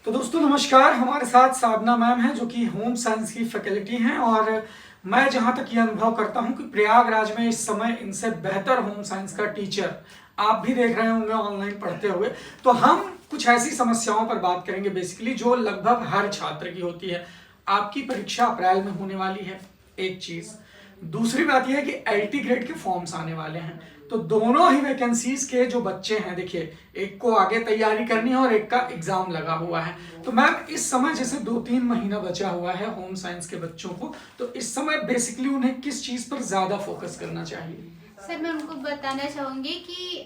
तो दोस्तों नमस्कार, हमारे साथ साधना मैम है जो कि होम साइंस की फैकल्टी हैं और मैं जहां तक ये अनुभव करता हूं कि प्रयागराज में इस समय इनसे बेहतर होम साइंस का टीचर आप भी देख रहे होंगे ऑनलाइन पढ़ते हुए। तो हम कुछ ऐसी समस्याओं पर बात करेंगे बेसिकली जो लगभग हर छात्र की होती है। आपकी परीक्षा अप्रैल में होने वाली है, एक चीज। दूसरी बात यह है कि एलटी ग्रेड के फॉर्म्स आने वाले हैं, तो दोनों ही वैकेंसीज के जो बच्चे हैं, देखिए एक को आगे तैयारी करनी है और एक का एग्जाम लगा हुआ है। तो मैम इस समय जैसे 2-3 महीना बचा हुआ है होम साइंस के बच्चों को, तो इस समय बेसिकली उन्हें किस चीज पर ज्यादा फोकस करना चाहिए? सर मैं उनको बताना चाहूँगी कि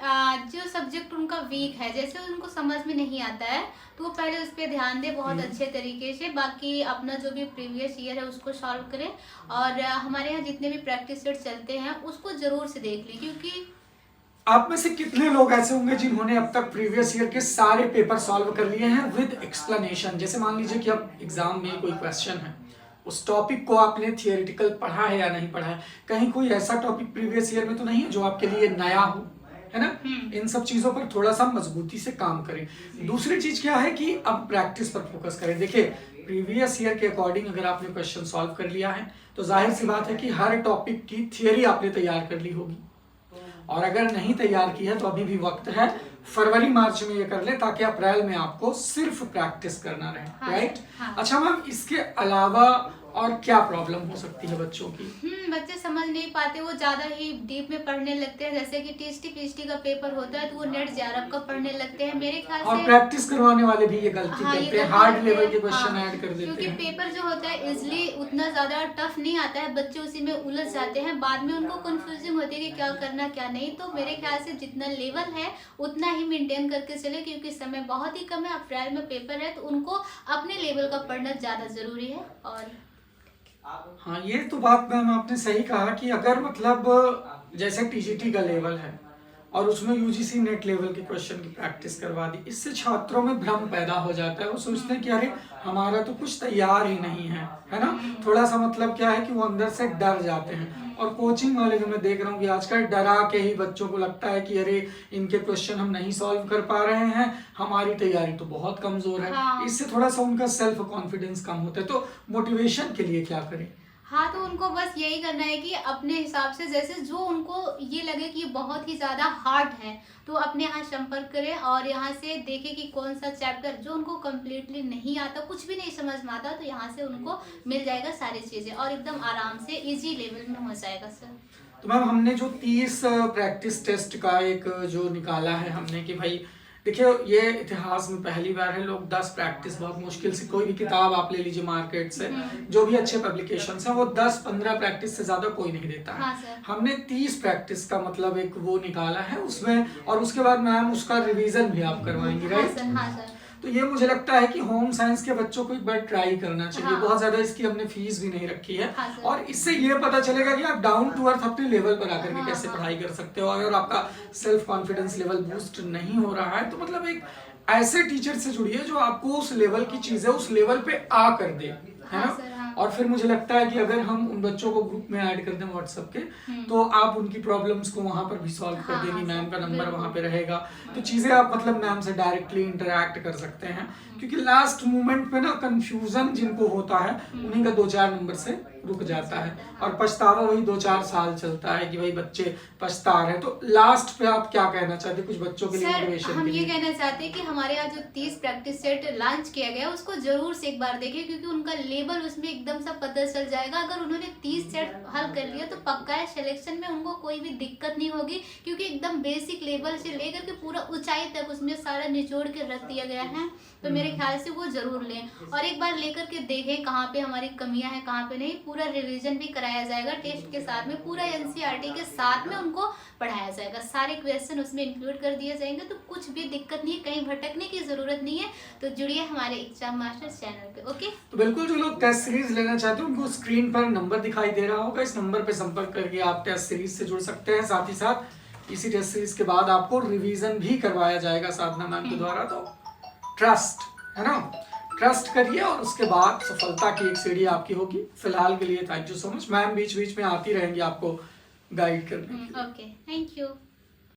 जो सब्जेक्ट उनका वीक है, जैसे उनको समझ में नहीं आता है तो वो पहले उस पर ध्यान दें बहुत अच्छे तरीके से। बाकी अपना जो भी प्रीवियस ईयर है उसको सॉल्व करें और हमारे यहाँ जितने भी प्रैक्टिस सेट चलते हैं उसको ज़रूर से देख लें, क्योंकि आप में से कितने लोग ऐसे होंगे जिन्होंने अब तक प्रीवियस ईयर के सारे पेपर सॉल्व कर लिए हैं विद एक्सप्लेनेशन? जैसे मान लीजिए कि अब एग्जाम में कोई क्वेश्चन है, उस टॉपिक को आपने थियोरेटिकल पढ़ा है या नहीं पढ़ा है, कहीं कोई ऐसा टॉपिक प्रीवियस ईयर में तो नहीं है जो आपके लिए नया हो, है ना? इन सब चीजों पर थोड़ा सा मजबूती से काम करें। दूसरी चीज क्या है कि अब प्रैक्टिस पर फोकस करें। देखिए प्रीवियस ईयर के अकॉर्डिंग अगर आपने क्वेश्चन सॉल्व कर लिया है तो जाहिर सी बात है कि हर टॉपिक की थियोरी आपने तैयार कर ली होगी, और अगर नहीं तैयार की है तो अभी भी वक्त है, फरवरी मार्च में ये कर ले ताकि अप्रैल में आपको सिर्फ प्रैक्टिस करना रहे। हाँ, राइट? हाँ। अच्छा मैम, इसके अलावा और क्या प्रॉब्लम हो सकती है बच्चों की? बच्चे समझ नहीं पाते, वो ज़्यादा ही डीप में पढ़ने लगते हैं। जैसे कि टीएसटी पीएचडी का पेपर होता है तो वो नेट जेआरएफ का पढ़ने लगते हैं मेरे ख्याल और से। प्रैक्टिस करवाने वाले भी ये गलती हाँ, ये करते हैं, गलती हार्ड करते लेवल हैं। के क्वेश्चन हाँ, ऐड कर देते क्योंकि हैं। पेपर जो होता है इजली उतना ज़्यादा टफ नहीं आता है, बच्चे उसी में उलझ जाते हैं, बाद में उनको कंफ्यूजिंग होती है कि क्या करना क्या नहीं। तो मेरे ख्याल से जितना लेवल है उतना ही मेंटेन करके चले, क्योंकि समय बहुत ही कम है, अप्रैल में पेपर है, तो उनको अपने लेवल का पढ़ना ज़्यादा ज़रूरी है। और हाँ, ये तो बात मैम आपने सही कहा कि अगर मतलब जैसे टीजीटी का लेवल है और उसमें यूजीसी नेट लेवल के क्वेश्चन की प्रैक्टिस करवा दी, इससे छात्रों में भ्रम पैदा हो जाता है। वो सोचते हैं कि अरे हमारा तो कुछ तैयार ही नहीं है ना? थोड़ा सा मतलब क्या है कि वो अंदर से डर जाते हैं। और कोचिंग वाले भी मैं देख रहा हूँ कि आजकल डरा के ही बच्चों को लगता है कि अरे इनके क्वेश्चन हम नहीं सॉल्व कर पा रहे हैं, हमारी तैयारी तो बहुत कमजोर है। हाँ। इससे थोड़ा सा उनका सेल्फ कॉन्फिडेंस कम होता है। तो मोटिवेशन के लिए क्या करें? हाँ, तो उनको बस यही करना है कि अपने हिसाब से जैसे जो उनको ये लगे कि ये बहुत ही ज़्यादा हार्ड है तो अपने यहाँ संपर्क करें और यहाँ से देखें कि कौन सा चैप्टर जो उनको कम्प्लीटली नहीं आता, कुछ भी नहीं समझ में आता, तो यहाँ से उनको मिल जाएगा सारी चीज़ें और एकदम आराम से इजी लेवल में हो जाएगा सर। तो मैम हमने जो 30 प्रैक्टिस टेस्ट का एक जो निकाला है हमने कि भाई देखिए ये इतिहास में पहली बार है, लोग 10 प्रैक्टिस बहुत मुश्किल से, कोई भी किताब आप ले लीजिए मार्केट से, जो भी अच्छे पब्लिकेशंस हैं, वो 10-15 प्रैक्टिस से ज्यादा कोई नहीं देता है। हाँ सर। हमने 30 प्रैक्टिस का मतलब एक वो निकाला है उसमें, और उसके बाद मैम उसका रिवीजन भी आप करवाएंगी, हाँ राइट? सर, हाँ सर। तो ये मुझे लगता है कि होम साइंस के बच्चों को एक बार ट्राई करना चाहिए। हाँ। बहुत ज्यादा इसकी हमने फीस भी नहीं रखी है। हाँ सर। और इससे ये पता चलेगा कि आप डाउन टू अर्थ अपने लेवल पर आकर के हाँ, कैसे हाँ। पढ़ाई कर सकते हो। अगर आपका सेल्फ कॉन्फिडेंस लेवल बूस्ट नहीं हो रहा है तो मतलब एक ऐसे टीचर से जुड़िए जो आपको उस लेवल की चीजें उस लेवल पे आ कर दे, है हाँ ना? सर, हाँ। और फिर मुझे लगता है कि अगर हम उन बच्चों को ग्रुप में ऐड कर दें व्हाट्सएप के, तो आप उनकी प्रॉब्लम्स को वहां पर भी सॉल्व कर हाँ, देंगी। हाँ, मैम का सर, नंबर बिल्कुल। वहां पे रहेगा, तो चीजें आप मतलब मैम से डायरेक्टली इंटरेक्ट कर सकते हैं। क्योंकि लास्ट मोमेंट पे ना कंफ्यूजन जिनको होता है उन्हीं का 2-4 नंबर से रुक जाता है और पछतावा वही 2-4 साल चलता है कि भाई बच्चे पछता रहे। तो लास्ट पे आप क्या कहना चाहते हैं कुछ बच्चों के लिए सर मोटिवेशन हम के ये लिए? कहना चाहते हैं कि हमारे यहाँ जो 30 प्रैक्टिस सेट लॉन्च किया गया है उसको जरूर से एक बार देखें, क्योंकि उनका लेवल उसमें एकदम सा पता चल जाएगा। अगर उन्होंने 30 सेट हल कर लिया तो पक्का है सिलेक्शन में उनको कोई भी दिक्कत नहीं होगी, क्योंकि एकदम बेसिक लेवल से लेकर के पूरा ऊंचाई तक उसमें सारा निचोड़ के रख दिया गया है। तो मेरे ख्याल से वो जरूर लें और एक बार लेकर के देखें कहाँ पे हमारी कमियां हैं कहाँ पे नहीं। पूरा रिवीजन भी कराया जाएगा टेस्ट के साथ में, पूरा एनसीईआरटी के साथ में उनको पढ़ाया जाएगा, सारे क्वेश्चन उसमें इंक्लूड कर दिए जाएंगे, तो कुछ भी दिक्कत नहीं है, कहीं भटकने की जरूरत नहीं है। तो जुड़िए हमारे एग्जाम मास्टर चैनल पे। ओके, तो बिल्कुल जो लोग टेस्ट सीरीज लेना चाहते हैं उनको स्क्रीन पर नंबर दिखाई दे रहा होगा, इस नंबर पे संपर्क करके आप टेस्ट सीरीज से जुड़ सकते हैं। साथ ही साथ इसी टेस्ट सीरीज के बाद आपको रिवीजन भी करवाया जाएगा साधना मैम के द्वारा। तो ट्रस्ट है ना, ट्रस्ट करिए और उसके बाद सफलता की एक सीढ़ी आपकी होगी। फिलहाल के लिए thank you so much ma'am, बीच बीच में आती रहेंगी आपको गाइड करने के लिए। Okay, thank you.